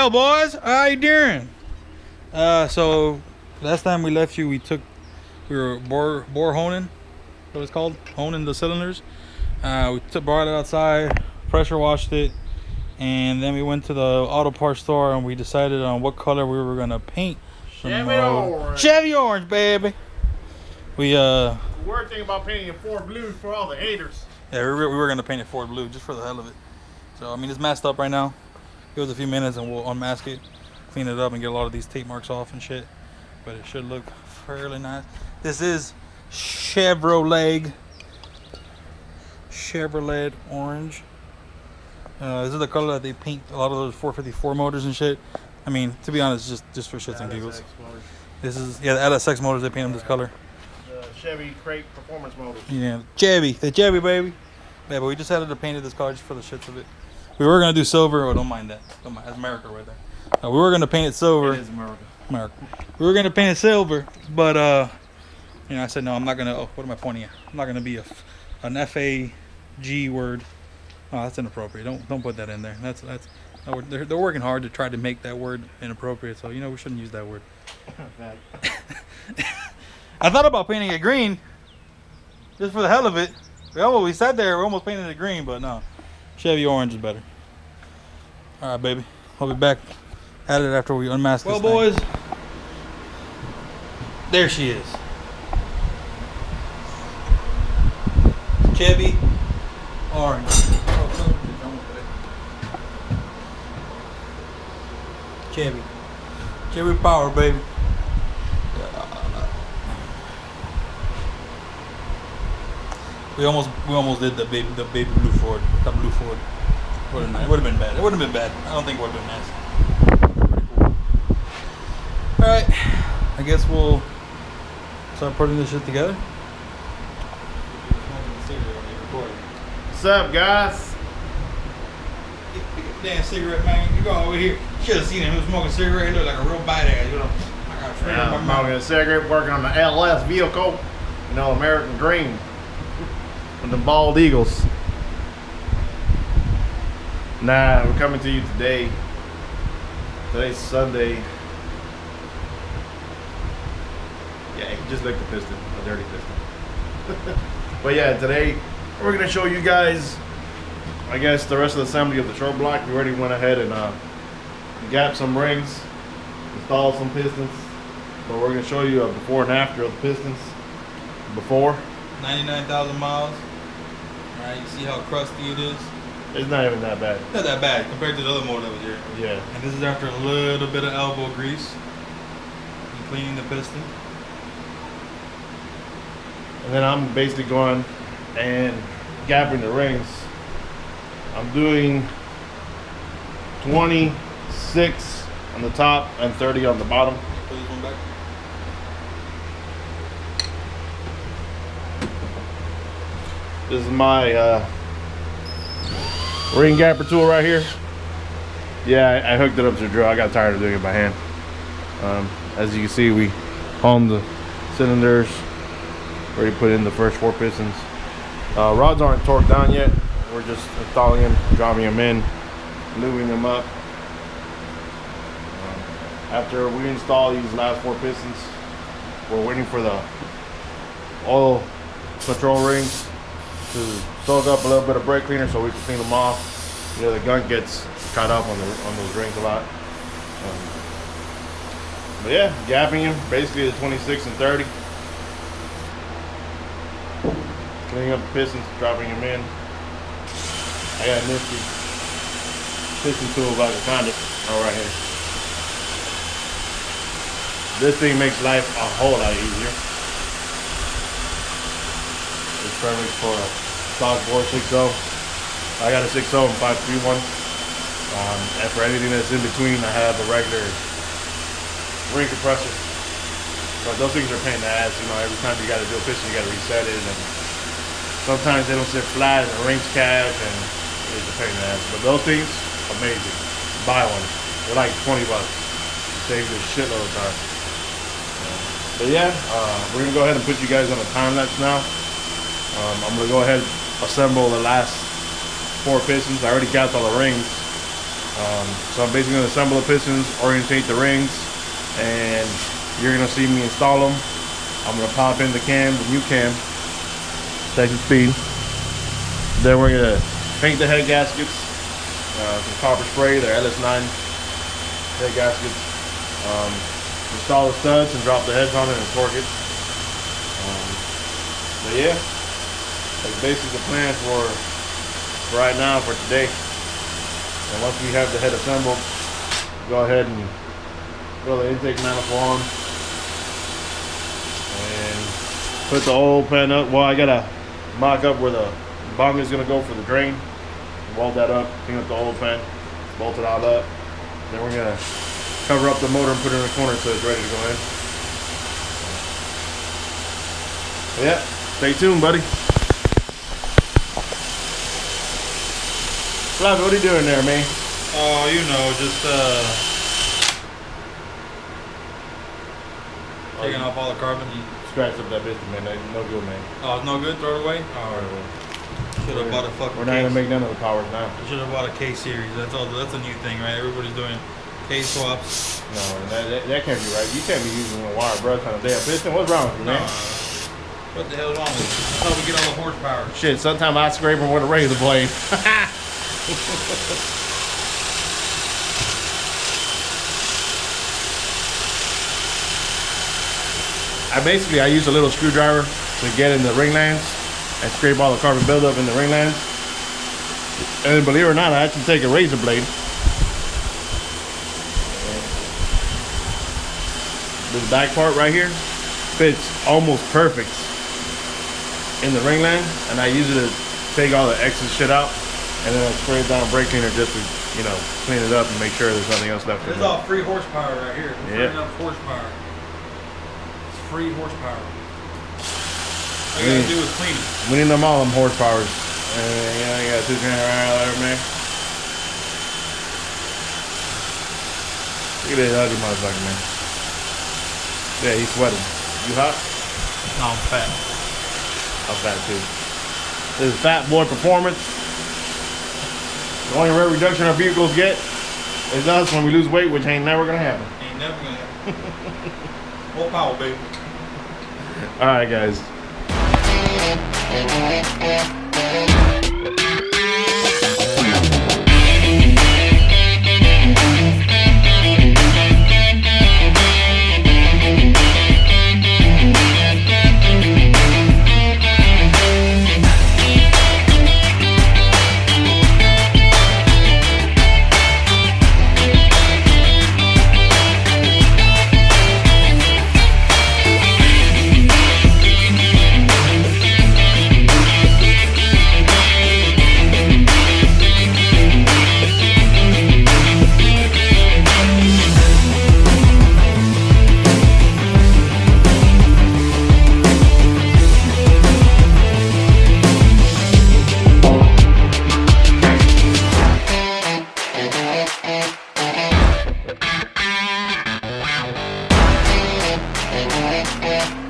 Well, boys, how you doing? So last time we left you, we were bore honing, what it's called, honing the cylinders. Brought it outside, pressure washed it, and then we went to the auto parts store and we decided on what color we were gonna paint. Chevy orange, baby. The weird thing about painting it Ford blue for all the haters. Yeah, we were gonna paint it Ford blue just for the hell of it. So I mean, it's masked up right now. Give us a few minutes and we'll unmask it, clean it up, and get a lot of these tape marks off and shit. But it should look fairly nice. This is Chevrolet orange. This is the color that they paint a lot of those 454 motors and shit. I mean, to be honest, just for shits and giggles. This is the LSX motors. They paint them this color. The Chevy Crate Performance motors. Yeah, the Chevy baby. Yeah, but we decided to paint it this color just for the shits of it. We were gonna do silver. Oh, don't mind that. Don't mind. That's America right there. We were gonna paint it silver. It is America. We were gonna paint it silver, but I said no. I'm not gonna. Oh, what am I pointing at? I'm not gonna be an FAG word. Oh, that's inappropriate. Don't put that in there. They're working hard to try to make that word inappropriate. So we shouldn't use that word. I thought about painting it green, just for the hell of it. We sat there. We almost painted it green, but no. Chevy orange is better. All right, baby. I'll be back at it after we unmask this thing. Well, boys, there she is. Chevy orange. Chevy power, baby. We almost did the baby blue Ford. The blue Ford. It would have been bad. It wouldn't have been bad. I don't think it would have been nasty. Pretty cool. Alright. I guess we'll start putting this shit together. What's up, guys? Pick up the damn cigarette, man. You go over here. You should have seen him. He was smoking a cigarette. He looked like a real badass, I'm smoking a cigarette, working on the LS vehicle. American Green. And the bald eagles. We're coming to you today. Today's Sunday. Yeah, you can just lick the piston, a dirty piston. But yeah, today we're gonna show you guys, I guess, the rest of the assembly of the short block. We already went ahead and gapped some rings, installed some pistons. But we're gonna show you a before and after of the pistons. Before. 99,000 miles. All right, you see how crusty it is? It's not even that bad. Not that bad compared to the other motor that was here. Yeah. And this is after a little bit of elbow grease and cleaning the piston. And then I'm basically going and gapping the rings. I'm doing 26 on the top and 30 on the bottom. Put this one back. This is my ring gapper tool right here. Yeah, I hooked it up to the drill. I got tired of doing it by hand. As you can see, we homed the cylinders. Already put in the first 4 pistons. Rods aren't torqued down yet. We're just installing them, dropping them in, lubing them up. After we install these last 4 pistons, we're waiting for the oil control rings to soak up a little bit of brake cleaner so we can clean them off. The gunk gets caught up on those rings a lot. But yeah, gapping them, basically the 26 and 30. Cleaning up the pistons, dropping them in. I got a nifty piston tool if I can find it. Right here. This thing makes life a whole lot easier. It's perfect for a stock bore 6.0. I got a 6.0 and 5.31. And for anything that's in between, I have a regular ring compressor. But those things are a pain in the ass. Every time you got to do a piston, you got to reset it. And sometimes they don't sit flat and the rings catch, and it's a pain in the ass. But those things, amazing. Buy one. They're like 20 bucks. It saves you a shitload of time. But yeah, we're going to go ahead and put you guys on a time lapse now. I'm going to go ahead and assemble the last 4 pistons. I already gapped all the rings. So I'm basically gonna assemble the pistons, orientate the rings, and you're gonna see me install them. I'm gonna pop in the cam, the new cam, Texas Speed. Then we're gonna paint the head gaskets, some copper spray, they're LS9 head gaskets. Install the studs and drop the heads on it and torque it. But yeah, that's basically the plan for right now for today. And once we have the head assembled, go ahead and throw the intake manifold on and put the oil pan up. Well, I gotta mock up where the bung is gonna go for the drain. Weld that up, clean up the oil pan, bolt it all up. Then we're gonna cover up the motor and put it in the corner so it's ready to go in. Yeah, stay tuned, buddy. Flappy, what are you doing there, man? Oh, you know, just taking off all the carbon. Scratch up that piston, man. That's no good, man. Oh, it's no good? Throw it away? Alright. Should have bought a fucking We're not gonna make none of the powers now. Should have bought a K series. That's all. That's a new thing, right? Everybody's doing K swaps. No, that can't be right. You can't be using a wire brush on a damn piston. What's wrong with you, man? What the hell is wrong with it? That's how we get all the horsepower. Shit, sometimes I scrape them with a razor blade. I use a little screwdriver to get in the ring lands and scrape all the carbon buildup in the ring lands. And believe it or not, I actually take a razor blade. This back part right here fits almost perfect in the ring land, and I use it to take all the excess shit out, and then I spray it down brake cleaner just to, you know, clean it up and make sure there's nothing else left in This is there. all free horsepower right here. Free Yep. enough horsepower. It's free horsepower. All you gotta do is clean it. We need them all them horsepowers. You know, you got 2 grand right there, man. Look at this ugly motherfucker, man. Yeah, he's sweating. You hot? No, I'm fat. I'm fat too. This is Fat Boy Performance. The only rare reduction our vehicles get is us when we lose weight, which ain't never gonna happen. Ain't never gonna happen. Full power, baby. Alright, guys. Yeah.